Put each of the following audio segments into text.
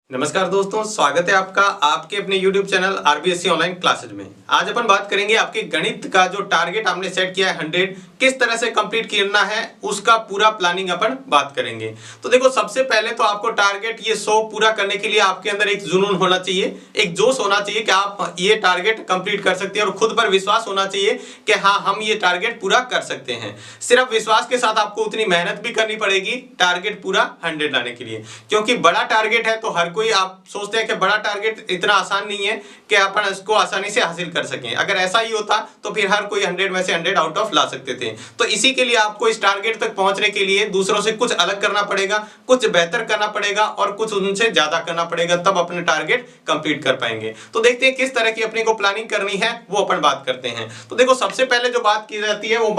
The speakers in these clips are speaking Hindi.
नमस्कार दोस्तों, स्वागत है आपका आपके अपने YouTube channel RBSC online classes में। आज अपन बात करेंगे आपके गणित का जो टारगेट आपने सेट किया है 100 किस तरह से कंप्लीट करना है, उसका पूरा प्लानिंग अपन बात करेंगे। तो देखो, सबसे पहले तो आपको टारगेट ये 100 पूरा करने के लिए आपके अंदर एक जुनून होना चाहिए, एक जोश होना चाहिए कि आप ये टारगेट कंप्लीट कर सकते हैं और खुद पर विश्वास होना चाहिए कि हाँ, हम ये टारगेट पूरा कर सकते हैं। सिर्फ विश्वास के साथ आपको उतनी मेहनत भी करनी पड़ेगी टारगेट पूरा 100 लाने के लिए, क्योंकि बड़ा टारगेट है तो हर कोई आप सोचते हैं कि बड़ा टारगेट इतना आसान नहीं है कि अपन इसको आसानी से हासिल कर सकें। अगर ऐसा ही होता तो फिर हर कोई 100 में से 100 आउट ऑफ ला सकते थे। तो इसी के लिए आपको इस टारगेट तक पहुंचने के लिए दूसरों से कुछ अलग करना पड़ेगा, कुछ बेहतर करना पड़ेगा और कुछ उनसे ज्यादा करना पड़ेगा, तब अपने टारगेट कंप्लीट कर पाएंगे। तो देखते हैं किस तरह की अपने को प्लानिंग करनी है, वो अपन बात करते हैं। तो देखो, सबसे पहले जो बात की जाती है वो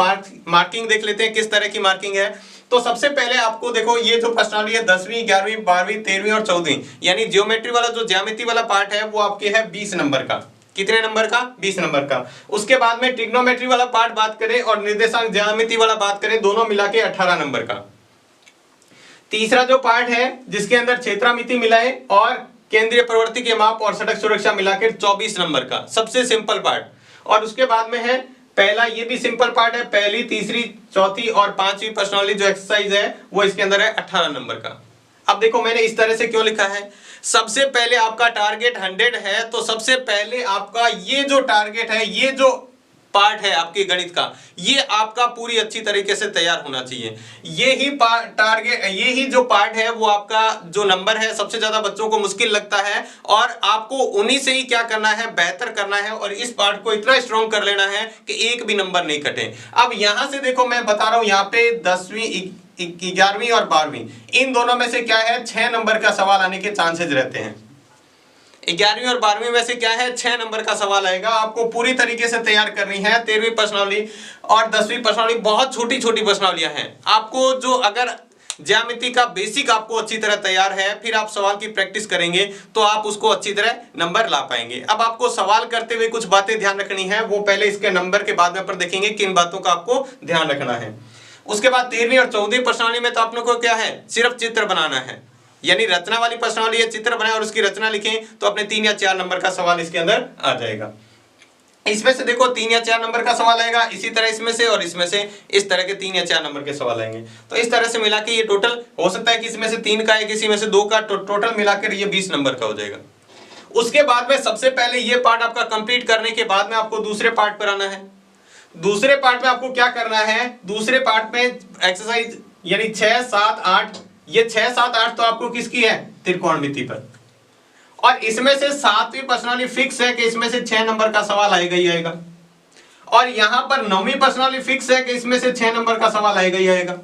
मार्किंग देख लेते हैं किस तरह की मार्किंग है। तो सबसे पहले आपको देखो, ये जो प्रश्नावली है 10वीं 11वीं 12वीं 13वीं और 14वीं यानी ज्योमेट्री वाला जो ज्यामिति वाला पार्ट है वो आपके है 20 नंबर का। कितने नंबर का? 20 नंबर का। उसके बाद में ट्रिग्नोमेट्री वाला पार्ट बात करें और निर्देशांक ज्यामिति वाला बात करें, दोनों मिला के 18 नंबर का। तीसरा जो पार्ट है जिसके अंदर क्षेत्रामिति मिलाए और केंद्रीय प्रवृत्ति के माप और सड़क सुरक्षा मिलाकर 24 नंबर का, सबसे सिंपल पार्ट। और उसके बाद में है पहला, ये भी सिंपल पार्ट है, पहली तीसरी चौथी और पांचवी प्रश्नावली जो एक्सरसाइज है वो इसके अंदर है 18 नंबर का। अब देखो, मैंने इस तरह से क्यों लिखा है। सबसे पहले आपका टारगेट 100 है, तो सबसे पहले आपका ये जो टारगेट है, ये जो पार्ट है आपके गणित का, ये आपका पूरी अच्छी तरीके से तैयार होना चाहिए। ये ही टारगेट, ये ही जो पार्ट है वो आपका जो नंबर है सबसे ज्यादा बच्चों को मुश्किल लगता है और आपको उन्हीं से ही क्या करना है, बेहतर करना है और इस पार्ट को इतना स्ट्रॉन्ग कर लेना है कि एक भी नंबर नहीं कटे। अब यहां से देखो, मैं बता रहा हूं, यहाँ पे 10वीं 11वीं और 12वीं इन दोनों में से क्या है, 6 नंबर का सवाल आने के चांसेस रहते हैं। 11वीं और 12वीं में से क्या है, 6 नंबर का सवाल आएगा। आपको पूरी तरीके से तैयार करनी है। 13वीं प्रश्नावली और 10वीं प्रश्नावली बहुत छोटी छोटी प्रश्नावलियां हैं। आपको जो अगर ज्यामिति का बेसिक आपको अच्छी तरह तैयार है, फिर आप सवाल की प्रैक्टिस करेंगे तो आप उसको अच्छी तरह नंबर ला पाएंगे। अब आपको सवाल करते हुए कुछ बातें ध्यान रखनी है, वो पहले इसके नंबर के बाद में पर देखेंगे किन बातों का आपको ध्यान रखना है। उसके बाद 13वीं और 14वीं प्रश्नावली में तो आप लोगों को क्या है, सिर्फ चित्र बनाना है, यानी रचना वाली प्रश्नावली है, चित्र बनाए और उसकी रचना लिखें तो अपने 3 या 4 नंबर का सवाल इसके अंदर आ जाएगा। इसमें से देखो 3 या 4 नंबर का सवाल आएगा, इसी तरह इसमें से और इसमें से इस तरह के 3 या 4 नंबर के सवाल आएंगे। तो इस तरह से मिला के ये टोटल हो सकता है कि इसमें से 3 का है, किसी में से 2 का, टोटल मिलाकर ये 20 नंबर का हो जाएगा। उसके बाद में सबसे पहले ये पार्ट आपका कंप्लीट करने के बाद में आपको दूसरे पार्ट पर आना है। दूसरे पार्ट में आपको क्या करना है, दूसरे पार्ट में एक्सरसाइज यानी 6 7 8, ये 6 7 8 तो आपको किसकी है, त्रिकोणमिति पर। और इसमें से 7वीं प्रश्नावली फिक्स है कि इसमें से 6 नंबर का सवाल आएगा ही आएगा। और यहां पर 9वीं प्रश्नावली फिक्स है कि इसमें से 6 नंबर का सवाल आएगा ही आएगा।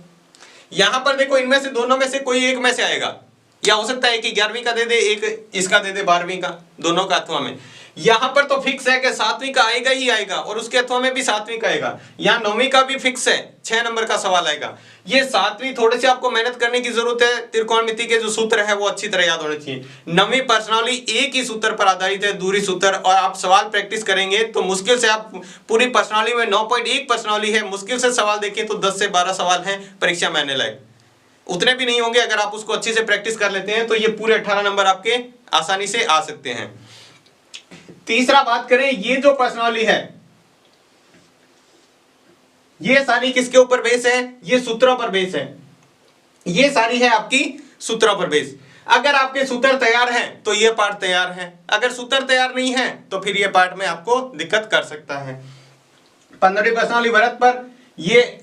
यहां पर देखो, इनमें से दोनों में से कोई एक में से आएगा, या हो सकता है कि 11वीं का दे दे, एक इसका दे दे 12वीं का, दोनों का अथवा में। यहां पर तो फिक्स है कि 7वीं का आएगा ही आएगा और उसके अथवा में भी 7वीं का आएगा। यहां 9वीं का भी फिक्स है, 6 नंबर का सवाल आएगा। ये 7वीं थोड़ी सी आपको मेहनत करने की जरूरत है, त्रिकोणमिति के जो सूत्र है वो अच्छी तरह याद होने चाहिए। 9वीं प्रश्नावली एक ही सूत्र पर आधारित है, दूरी सूत्र, और आप सवाल प्रैक्टिस करेंगे तो मुश्किल से आप पूरी प्रश्नावली में 9.1 प्रश्नावली है, मुश्किल से सवाल देखिए तो 10 से 12 सवाल है परीक्षा में आने लायक, उतने भी नहीं होंगे। अगर आप उसको अच्छे से प्रैक्टिस कर लेते हैं तो ये पूरे 18 नंबर आपके आसानी से आ सकते हैं। तीसरा बात करें, ये जो प्रश्नावली है ये सारी किसके ऊपर बेस है, ये सूत्रों पर बेस है। ये सारी है आपकी सूत्रों पर बेस। अगर आपके सूत्र तैयार हैं तो ये पार्ट तैयार है, अगर सूत्र तैयार नहीं है तो फिर ये पार्ट में आपको दिक्कत कर सकता है। 15वीं प्रश्नावली वृत्त पर, ये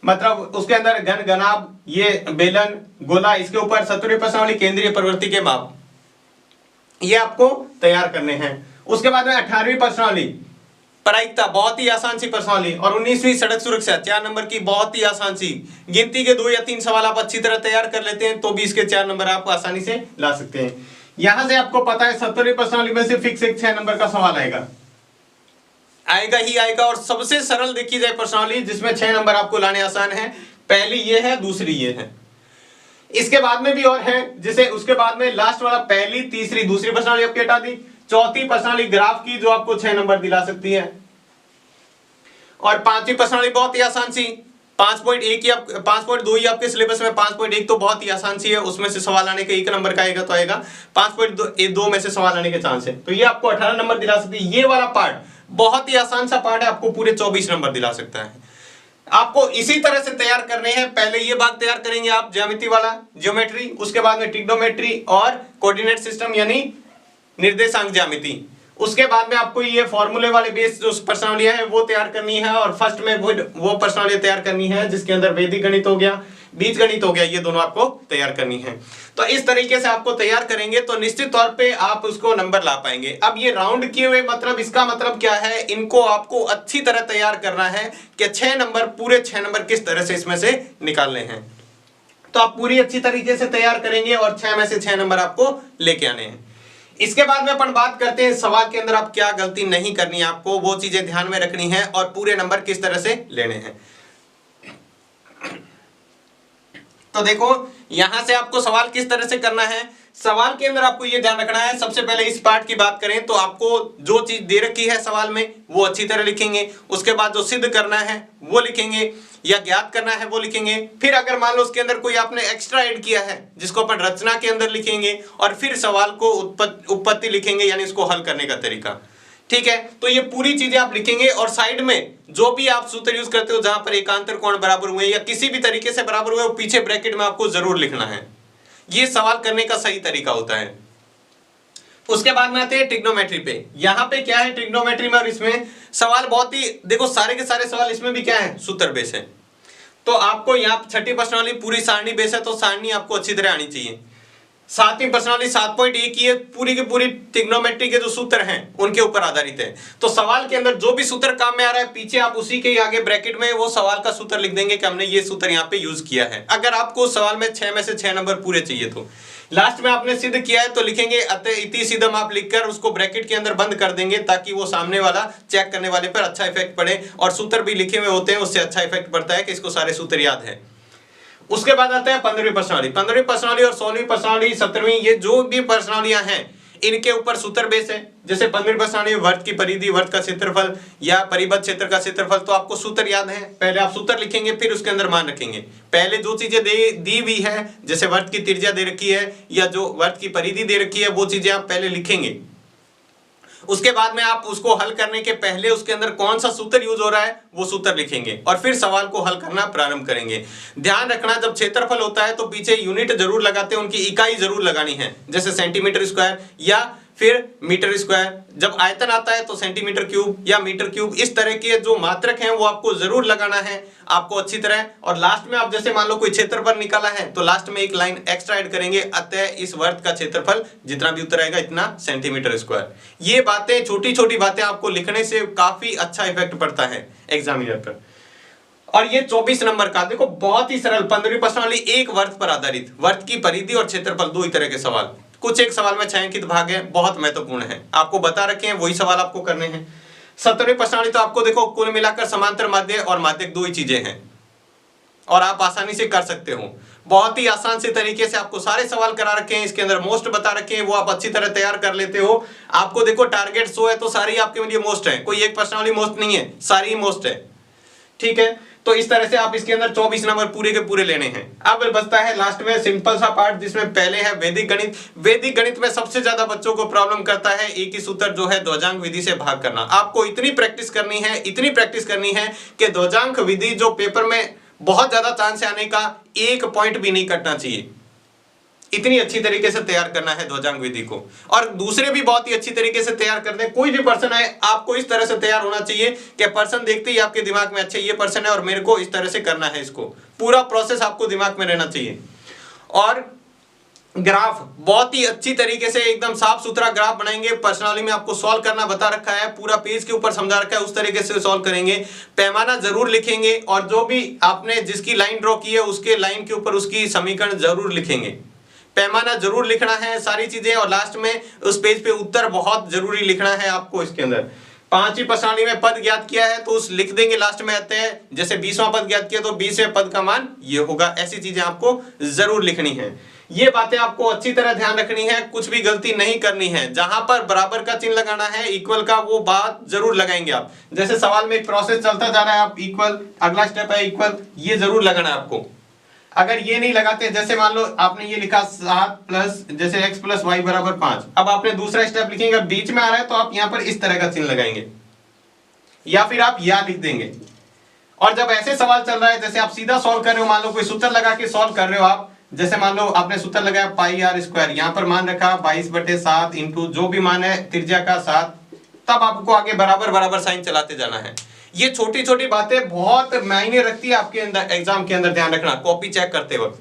मतलब उसके अंदर घन घनाभ, ये बेलन गोला, इसके ऊपर 17वीं प्रश्नावली केंद्रीय प्रवृत्ति के माप, ये आपको तैयार करने हैं। उसके बाद में 18वीं प्रश्नावली प्रायिकता, बहुत ही आसान सी प्रश्नावली, और 19वीं सड़क सुरक्षा 4 नंबर की, बहुत ही आसान सी। गिनती के 2 या 3 सवाल आप अच्छी तरह तैयार कर लेते हैं तो भी इसके 4 नंबर आप आसानी से ला सकते हैं। यहां से आपको पता है 17वीं प्रश्नावली में से फिक्स एक 6 नंबर का सवाल आएगा, आएगा ही आएगा। और सबसे सरल देखी जाए प्रश्नावली जिसमें 6 नंबर आपको लाने आसान है, पहली ये है, दूसरी ये है। इसके बाद में भी और है, जिसे उसके बाद में लास्ट वाला पहली तीसरी दूसरी प्रश्नावली आपकी हटा दी। चौथी प्रश्नावली ग्राफ की जो आपको 6 नंबर दिला सकती है, और 5वीं प्रश्नावली बहुत ही आसान सी, 5.1 या 5.2 ही आपके सिलेबस में, 5.1 तो बहुत ही आसान सी है, उसमें से सवाल आने का 1 नंबर का आएगा तो आएगा, 5.2 में से सवाल आने के चांस है, तो ये आपको 18 नंबर दिला सकती है। ये वाला पार्ट बहुत ही आसान सा पार्ट है, आपको पूरे 24 नंबर दिला सकता है। आपको इसी तरह से तैयार करने हैं। पहले ये भाग तैयार करेंगे आप ज्यामिति वाला, ज्योमेट्री, उसके बाद में ट्रिग्नोमेट्री और कोऑर्डिनेट सिस्टम यानी निर्देशांक ज्यामिति। उसके बाद में आपको ये फॉर्मूले वाले बेस जो प्रश्नावलियां है वो तैयार करनी है, और फर्स्ट में वो प्रश्नावली तैयार करनी है जिसके अंदर वैदिक गणित हो गया, बीज गणित हो गया, ये दोनों आपको तैयार करनी है। तो इस तरीके से आपको तैयार करेंगे तो निश्चित तौर पे आप उसको नंबर ला पाएंगे। अब ये राउंड किए हुए मतलब इसका मतलब क्या है, इनको आपको अच्छी तरह तैयार करना है कि 6 नंबर, पूरे 6 नंबर किस तरह से इसमें से निकालने हैं। तो आप पूरी अच्छी तरीके से तैयार करेंगे और 6 में से 6 नंबर आपको लेके आने हैं। इसके बाद में अपन बात करते हैं सवाल के अंदर आप क्या गलती नहीं करनी है, आपको वो चीजें ध्यान में रखनी है और पूरे नंबर किस तरह से लेने हैं। तो देखो यहां से आपको सवाल किस तरह से करना है। सवाल के अंदर आपको ये ध्यान रखना है, सबसे पहले इस पार्ट की बात करें तो आपको जो चीज दे रखी है सवाल में वो अच्छी तरह लिखेंगे, उसके बाद जो सिद्ध करना है वो लिखेंगे या ज्ञात करना है वो लिखेंगे। फिर अगर मान लो उसके अंदर कोई आपने एक्स्ट्रा ऐड किया है जिसको अपन रचना के अंदर लिखेंगे, और फिर सवाल को उत्पत्ति लिखेंगे यानी उसको हल करने का तरीका। ठीक है, तो ये पूरी चीजें आप लिखेंगे और साइड में जो भी आप सूत्र यूज करते हो जहां पर एकांतर कोण बराबर हुए या किसी भी तरीके से बराबर हुए वो पीछे ब्रैकेट में आपको जरूर लिखना है। ये सवाल करने का सही तरीका होता है। उसके बाद में आते हैं ट्रिग्नोमेट्री पे। यहां पे क्या है ट्रिग्नोमेट्री में, और इसमें सवाल बहुत ही देखो सारे के सारे सवाल इसमें भी क्या है, सूत्र बेस है। तो आपको यहाँ छठी प्रश्नावली पूरी सारणी बेस है, तो सारणी आपको अच्छी तरह आनी चाहिए। 7वीं प्रश्नावली 7.1 की पूरी की पूरी ट्रिग्नोमेट्री के जो सूत्र हैं उनके ऊपर आधारित है। तो सवाल के अंदर जो भी सूत्र काम में आ रहा है पीछे आप उसी के आगे ब्रैकेट में वो सवाल का सूत्र लिख देंगे कि हमने ये सूत्र यहाँ पे यूज किया है। अगर आपको सवाल में 6 में से 6 नंबर पूरे चाहिए तो लास्ट में आपने सिद्ध किया है तो लिखेंगे अतः इति सिद्धम, आप लिखकर उसको ब्रैकेट के अंदर बंद कर देंगे ताकि वो सामने वाला चेक करने वाले पर अच्छा इफेक्ट पड़े, और सूत्र भी लिखे हुए होते हैं उससे अच्छा इफेक्ट पड़ता है कि इसको सारे सूत्र याद है। उसके बाद आता है 15वीं प्रश्नावली। 15वीं प्रश्नावली और 16वीं प्रश्नावली, 17वीं, ये जो भी प्रश्नावलियां हैं इनके ऊपर सूत्र बेस है। जैसे 15वीं प्रश्नावली वर्त की परिधि, वर्त का क्षेत्रफल या परिबद्ध क्षेत्र का क्षेत्रफल, तो आपको सूत्र याद है। पहले आप सूत्र लिखेंगे फिर उसके अंदर मान रखेंगे। पहले जो चीजें दी हुई है जैसे वर्त की त्रिज्या दे रखी है या जो वर्त की परिधि दे रखी है वो चीजें आप पहले लिखेंगे। उसके बाद में आप उसको हल करने के पहले उसके अंदर कौन सा सूत्र यूज हो रहा है वो सूत्र लिखेंगे और फिर सवाल को हल करना प्रारंभ करेंगे। ध्यान रखना जब क्षेत्रफल होता है तो पीछे यूनिट जरूर लगाते हैं, उनकी इकाई जरूर लगानी है, जैसे सेंटीमीटर स्क्वायर या फिर मीटर स्क्वायर। जब आयतन आता है तो सेंटीमीटर क्यूब या मीटर क्यूब, इस तरह के जो मात्रक हैं वो आपको जरूर लगाना है आपको अच्छी तरह। और लास्ट में आप जैसे मान लो कोई क्षेत्रफल निकाला है तो लास्ट में एक लाइन एक्स्ट्रा ऐड करेंगे, अतः इस वर्ग का क्षेत्रफल जितना भी उत्तर आएगा इतना सेंटीमीटर स्क्वायर। ये बातें, छोटी छोटी बातें आपको लिखने से काफी अच्छा इफेक्ट पड़ता है एग्जामिनर पर। और ये 24 नंबर का देखो बहुत ही सरल 15वीं प्रश्नावली, एक वर्ग पर आधारित, वर्ग की परिधि और क्षेत्रफल, दो ही तरह के सवाल। कुछ एक सवाल में 6 अंकित भाग है, बहुत महत्वपूर्ण है, आपको बता रखे हैं वही सवाल आपको करने हैं। 17वीं प्रश्नावली तो आपको देखो कुल मिलाकर समांतर माध्य और माध्यक दो ही चीजें हैं और आप आसानी से कर सकते हो। बहुत ही आसान से तरीके से आपको सारे सवाल करा रखे हैं, इसके अंदर मोस्ट बता रखे हैं, वो आप अच्छी तरह तैयार कर लेते हो। आपको देखो टारगेट 100 है तो सारी आपके लिए मोस्ट है, कोई एक प्रश्नावली मोस्ट नहीं है, सारी ही मोस्ट है। ठीक है, तो इस तरह से आप इसके अंदर 24 नंबर पूरे के पूरे लेने हैं। अब बचता है लास्ट में सिंपल सा पार्ट जिसमें पहले है वैदिक गणित। वैदिक गणित में सबसे ज्यादा बच्चों को प्रॉब्लम करता है एक ही सूत्र जो है ध्वजांक विधि से भाग करना। आपको इतनी प्रैक्टिस करनी है, इतनी प्रैक्टिस करनी है कि ध्वजांक विधि जो पेपर में बहुत ज्यादा चांस है आने का, एक पॉइंट भी नहीं कटना चाहिए। इतनी अच्छी तरीके से तैयार करना है ध्वजांक विधि को, और दूसरे भी बहुत ही अच्छी तरीके से तैयार करते हैं। कोई भी पर्सन है आपको इस तरह से तैयार होना चाहिए कि पर्सन देखते ही आपके दिमाग में अच्छा ये पर्सन है और मेरे को इस तरह से करना है, इसको पूरा प्रोसेस आपको दिमाग में रहना चाहिए। और ग्राफ बहुत ही अच्छी तरीके से एकदम साफ सुथरा ग्राफ बनाएंगे। पर्सनाली में आपको सॉल्व करना बता रखा है, पूरा पेज के ऊपर समझा रखा है, उस तरीके से सॉल्व करेंगे। पैमाना जरूर लिखेंगे और जो भी आपने जिसकी लाइन ड्रॉ की है उसके लाइन के ऊपर उसकी समीकरण जरूर लिखेंगे। पैमाना जरूर लिखना है सारी चीजें, और लास्ट में उस पेज पे उत्तर बहुत जरूरी लिखना है आपको। इसके अंदर 5वीं प्रश्नावली में पद ज्ञात किया है तो उस लिख देंगे लास्ट में आते हैं, जैसे 20वां पद ज्ञात किया तो 20वें पद का मान ये होगा। ऐसी चीजें आपको जरूर लिखनी है। ये बातें आपको अच्छी तरह ध्यान रखनी है, कुछ भी गलती नहीं करनी है। जहां पर बराबर का चिन्ह लगाना है, इक्वल का, वो बात जरूर लगाएंगे आप। जैसे सवाल में एक प्रोसेस चलता जा रहा है, आप इक्वल, अगला स्टेप है इक्वल, ये जरूर लगाना है आपको। अगर ये नहीं लगाते, जैसे मान लो आपने ये लिखा 7 प्लस जैसे x प्लस वाई बराबर 5, अब आपने दूसरा स्टेप लिखेंगे, बीच में आ रहा है तो आप यहां पर इस तरह का चिन्ह लगाएंगे या फिर आप या लिख देंगे। और जब ऐसे सवाल चल रहा है, जैसे आप सीधा सॉल्व कर रहे हो, मान लो कोई सूत्र लगा के सॉल्व कर रहे हो आप, जैसे मान लो आपने सूत्र लगाया पाई आर स्क्वायर, यहां पर मान रखा 22/7 इंटू जो भी मान है त्रिज्या का 7, तब आपको आगे बराबर बराबर साइन चलाते जाना है। ये छोटी छोटी बातें बहुत मायने रखती है आपके अंदर एग्जाम के अंदर, ध्यान रखना कॉपी चेक करते वक्त।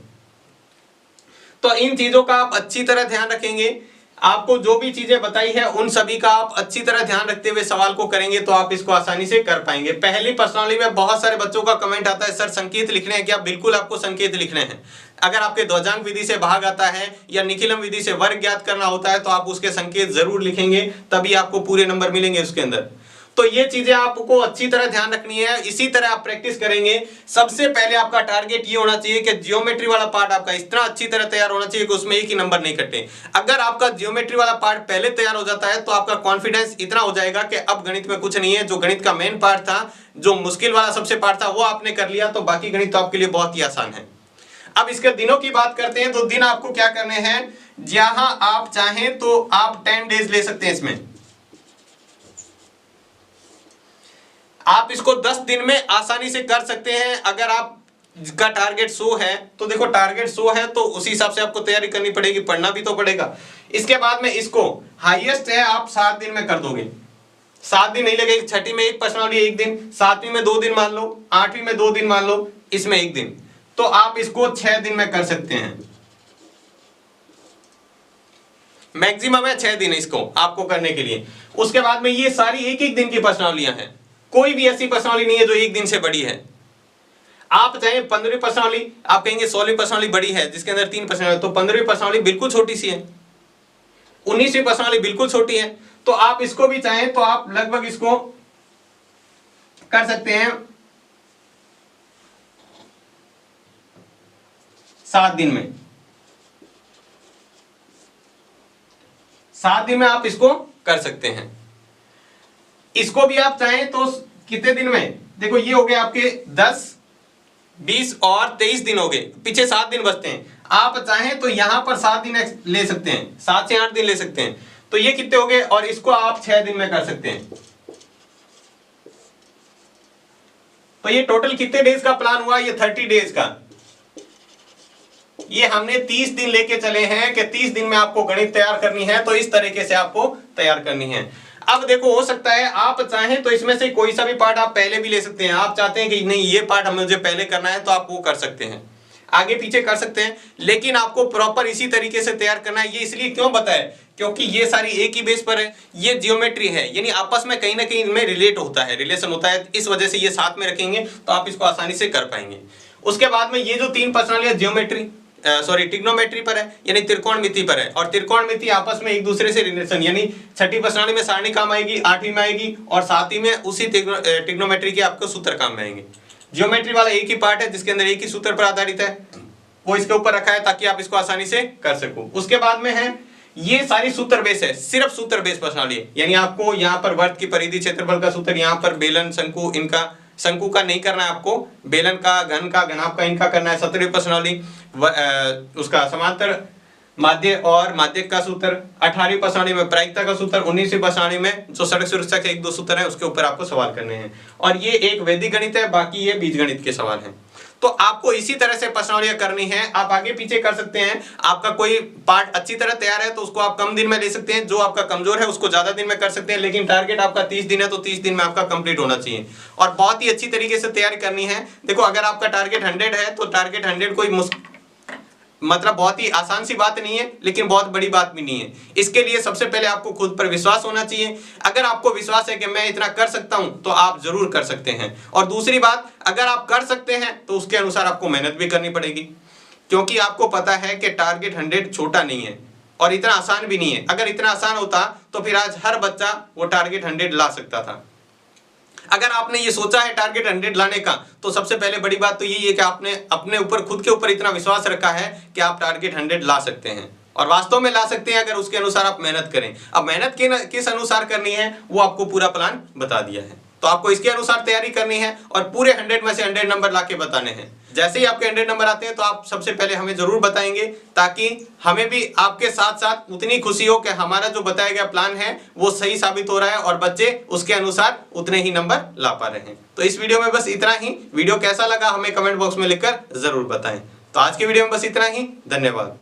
तो इन चीजों का आप अच्छी तरह ध्यान रखेंगे। आपको जो भी चीजें बताई है उन सभी का आप अच्छी तरह ध्यान रखते हुए सवाल को करेंगे तो आप इसको आसानी से कर पाएंगे। पहली प्रश्नावली में बहुत सारे बच्चों का कमेंट आता है, सर संकेत लिखने हैं क्या? बिल्कुल आपको संकेत लिखने हैं। अगर आपके ध्वजांक विधि से भाग आता है या निखिलम विधि से वर्ग ज्ञात करना होता है तो आप उसके संकेत जरूर लिखेंगे, तभी आपको पूरे नंबर मिलेंगे उसके अंदर। तो ये चीजें आपको अच्छी तरह ध्यान रखनी है। इसी तरह आप प्रैक्टिस करेंगे। सबसे पहले आपका टारगेट ये होना चाहिए कि ज्योमेट्री वाला पार्ट आपका इतना अच्छी तरह तैयार होना चाहिए कि उसमें एक ही नंबर नहीं कटे। अगर आपका ज्योमेट्री वाला पार्ट पहले तैयार हो जाता है तो आपका कॉन्फिडेंस इतना हो जाएगा कि अब गणित में कुछ नहीं है। जो गणित का मेन पार्ट था, जो मुश्किल वाला सबसे पार्ट था, वो आपने कर लिया तो बाकी गणित तो आपके लिए बहुत ही आसान है। अब इसके दिनों की बात करते हैं तो दिन आपको क्या करने हैं, जहां आप चाहें तो आप 10 डेज ले सकते हैं इसमें। आप इसको 10 दिन में आसानी से कर सकते हैं। अगर आप का टारगेट 100 है तो देखो टारगेट 100 है तो उसी हिसाब से आपको तैयारी करनी पड़ेगी, पढ़ना भी तो पड़ेगा। इसके बाद में इसको हाईएस्ट है आप 7 दिन में कर दोगे। 7 दिन नहीं लगेगी, छठी में एक प्रश्नावली 1 दिन, 7वीं में 2 दिन मान लो, 8वीं में 2 दिन मान लो, इसमें 1 दिन, तो आप इसको 6 दिन में कर सकते हैं। मैक्सिमम है 6 दिन इसको आपको करने के लिए। उसके बाद में ये सारी एक एक दिन की प्रश्नावलियां हैं, कोई भी ऐसी प्रश्नावली नहीं है जो 1 दिन से बड़ी है। आप चाहे 15वीं प्रश्नावली, आप कहेंगे 16वीं प्रश्नावली बड़ी है जिसके अंदर 3 प्रश्नावली, तो 15वीं प्रश्नावली बिल्कुल छोटी सी है, 19वीं प्रश्नावली बिल्कुल छोटी है। तो आप इसको भी चाहें तो आप लगभग इसको कर सकते हैं 7 दिन में। 7 दिन में आप इसको कर सकते हैं। इसको भी आप चाहें तो कितने दिन में, देखो ये हो गए आपके 10, 20 और 23 दिन हो गए, पीछे 7 दिन बचते हैं। आप चाहें तो यहां पर 7 दिन ले सकते हैं, 7 से 8 दिन ले सकते हैं, तो ये कितने हो गए, और इसको आप 6 दिन में कर सकते हैं। तो ये टोटल कितने डेज का प्लान हुआ, ये 30 डेज का। ये हमने 30 दिन लेके चले हैं कि 30 दिन में आपको गणित तैयार करनी है, तो इस तरीके से आपको तैयार करनी है। अब देखो हो सकता है आप चाहें तो इसमें से कोई सा भी पार्ट आप पहले भी ले सकते हैं। आप चाहते हैं कि नहीं ये पार्ट हमें मुझे पहले करना है तो आप वो कर सकते हैं, आगे पीछे कर सकते हैं, लेकिन आपको प्रॉपर इसी तरीके से तैयार करना है। ये इसलिए क्यों बताया, क्योंकि ये सारी एक ही बेस पर है, ये जियोमेट्री है, यानी आपस में कहीं ना कहीं इनमें रिलेट होता है, रिलेशन होता है, इस वजह से ये साथ में रखेंगे तो आप इसको आसानी से कर पाएंगे। उसके बाद में ये जो 3 प्रश्नावलियां जियोमेट्री ट्रिग्नोमेट्री पर है, यानी त्रिकोणमिति पर है, और त्रिकोणमिति आपस में एक दूसरे से रिलेशन, यानी छठी प्रश्नावली में सारणी काम आएगी, 8वीं में आएगी, और 7वीं में उसी ट्रिग्नोमेट्री के आपको सूत्र काम में आएंगे। ज्योमेट्री वाला एक ही पार्ट है जिसके अंदर एक ही सूत्र पर आधारित है, वो इसके ऊपर रखा है ताकि आप इसको आसानी से कर सको। उसके बाद में है ये सारी सूत्र बेस है, सिर्फ सूत्र बेस प्रश्नावली, यानी आपको यहाँ पर वर्ग की परिधि क्षेत्रफल का सूत्र, यहाँ पर बेलन शंकु, इनका शंकु का नहीं करना है आपको, बेलन का, घन का, घनाभ का, इनका करना है। 17वीं प्रश्नावली उसका समांतर माध्य और माध्यक का सूत्र, 18वीं प्रश्नावली में प्रायिकता का सूत्र, 19वीं प्रश्नावली में जो सड़क सुरक्षा के 1-2 सूत्र हैं उसके ऊपर आपको सवाल करने हैं। और ये एक वैदिक गणित है, बाकी ये बीजगणित के सवाल हैं। तो आपको इसी तरह से प्रश्नावलियां करनी है। आप आगे पीछे कर सकते हैं, आपका कोई पार्ट अच्छी तरह तैयार है तो उसको आप कम दिन में ले सकते हैं, जो आपका कमजोर है उसको ज्यादा दिन में कर सकते हैं, लेकिन टारगेट आपका 30 दिन है तो 30 दिन में आपका कंप्लीट होना चाहिए और बहुत ही अच्छी तरीके से तैयारी करनी है। देखो अगर आपका टारगेट 100 है तो टारगेट 100 कोई मतलब बहुत ही आसान सी बात नहीं है, लेकिन बहुत बड़ी बात भी नहीं है। इसके लिए सबसे पहले आपको खुद पर विश्वास होना चाहिए। अगर आपको विश्वास है कि मैं इतना कर सकता हूं तो आप जरूर कर सकते हैं। और दूसरी बात, अगर आप कर सकते हैं तो उसके अनुसार आपको मेहनत भी करनी पड़ेगी, क्योंकि आपको पता है कि टारगेट 100 छोटा नहीं है और इतना आसान भी नहीं है। अगर इतना आसान होता तो फिर आज हर बच्चा वो टारगेट 100 ला सकता था। अगर आपने ये सोचा है टारगेट 100 लाने का, तो सबसे पहले बड़ी बात तो यही है कि आपने अपने ऊपर, खुद के ऊपर इतना विश्वास रखा है कि आप टारगेट 100 ला सकते हैं, और वास्तव में ला सकते हैं अगर उसके अनुसार आप मेहनत करें। अब मेहनत किस अनुसार करनी है वो आपको पूरा प्लान बता दिया है, तो आपको इसके अनुसार तैयारी करनी है और पूरे 100 में से 100 नंबर लाके बताने हैं। जैसे ही आपके 100 नंबर आते हैं तो आप सबसे पहले हमें जरूर बताएंगे, ताकि हमें भी आपके साथ साथ उतनी खुशी हो कि हमारा जो बताया गया प्लान है वो सही साबित हो रहा है और बच्चे उसके अनुसार उतने ही नंबर ला पा रहे हैं। तो इस वीडियो में बस इतना ही। वीडियो कैसा लगा हमें कमेंट बॉक्स में लिखकर जरूर बताएं। तो आज की वीडियो में बस इतना ही। धन्यवाद।